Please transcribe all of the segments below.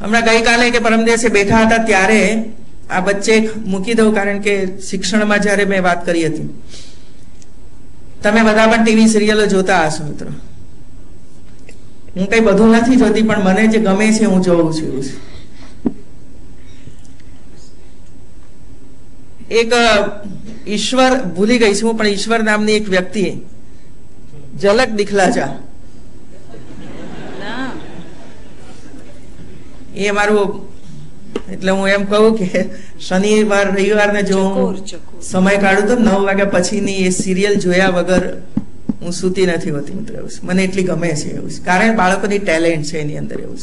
હમણાં ગઈકાલે કે પરમ દિવસે બેઠા હતા ત્યારે આ વચ્ચે મૂકી દઉં, કારણ કે શિક્ષણમાં જ્યારે મેં વાત કરી હતી, તમે બધા પણ ટીવી સિરિયલો જોતા હશો મિત્રો. હું કઈ બધું નથી જોતી, પણ મને જે ગમે છે હું જોઉં છું. એક ઈશ્વર ભૂલી ગઈ છું પણ ઈશ્વર નામની એક વ્યક્તિ ઝલક દિખલા જા, એ મારું, એટલે હું એમ કહું કે શનિવાર રવિવાર ને જો સમય કાઢું તો 9 વાગ્યા પછીની એ સિરિયલ જોયા વગર હું સૂતી નથી હોતી મિત્રો. એવું મને એટલી ગમે છે એવું, કારણ બાળકોની ટેલેન્ટ છે એની અંદર, એવું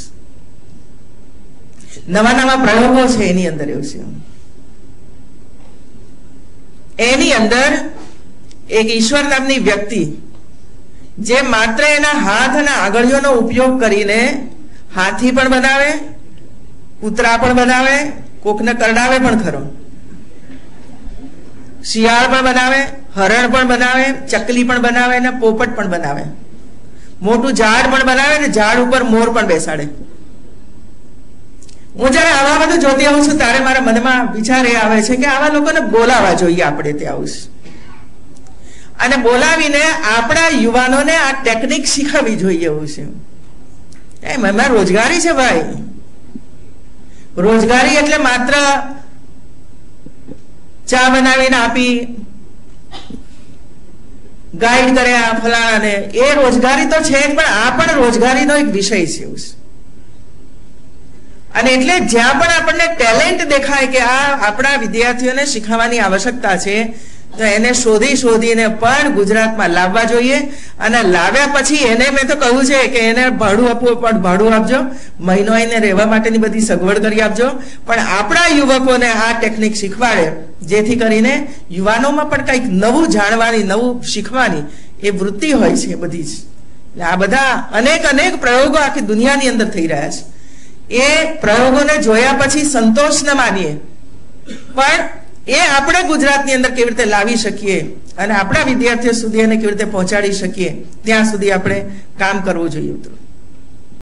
નવા નવા પ્રયોગો છે એની અંદર, એવું છે. એની અંદર એક ઈશ્વર નામની વ્યક્તિ જે માત્ર એના હાથ અને આંગળીઓનો ઉપયોગ કરીને હાથી પણ બનાવે, કૂતરા પણ બનાવે, કોકને કરડાવે પણ ખરો, શિયાળ પણ બનાવે, હરણ પણ બનાવે, ચકલી પણ બનાવે ને પોપટ પણ બનાવે, મોટું ઝાડ પણ બનાવે ને ઝાડ ઉપર મોર પણ બેસાડે. હું જયારે આવા બધું જોતી આવું છું ત્યારે મારા મનમાં વિચાર એ આવે છે કે આવા લોકોને બોલાવવા જોઈએ આપણે ત્યાં આવું, અને બોલાવીને આપણા યુવાનોને આ ટેકનિક શીખવવી જોઈએ એવું છે. એમાં રોજગારી છે ભાઈ. રોજગારી એટલે માત્ર ચા બનાવીને આપી, ગાઈડ કર્યા ફલાણાને, એ રોજગારી તો છે જ, પણ આ પણ રોજગારીનો એક વિષય છે એવું છે. અને એટલે જ્યાં પણ આપણને ટેલેન્ટ દેખાય કે આ આપણા વિદ્યાર્થીઓને શીખવવાની આવશ્યકતા છે, તો એને શોધીને પણ ગુજરાતમાં લાવવા જોઈએ. અને લાવ્યા પછી એને મેં તો કહ્યું છે કે એને ભાડું આપવું પણ ભાડું આપજો, મહિનો એને રહેવા માટેની બધી સગવડ કરી આપજો, પણ આપણા યુવકોને આ ટેકનિક શીખવાડે, જેથી કરીને યુવાનોમાં પણ કંઈક નવું જાણવાની, નવું શીખવાની એ વૃત્તિ હોય છે બધી જ. એટલે આ બધા અનેક પ્રયોગો આખી દુનિયાની અંદર થઈ રહ્યા છે. એ પ્રયોગોને જોયા પછી સંતોષ ન માનીએ, પણ એ આપણે ગુજરાતની અંદર કેવી રીતે લાવી શકીએ અને આપણા વિદ્યાર્થીઓ સુધી એને કેવી રીતે પહોંચાડી શકીએ, ત્યાં સુધી આપણે કામ કરવું જોઈએ.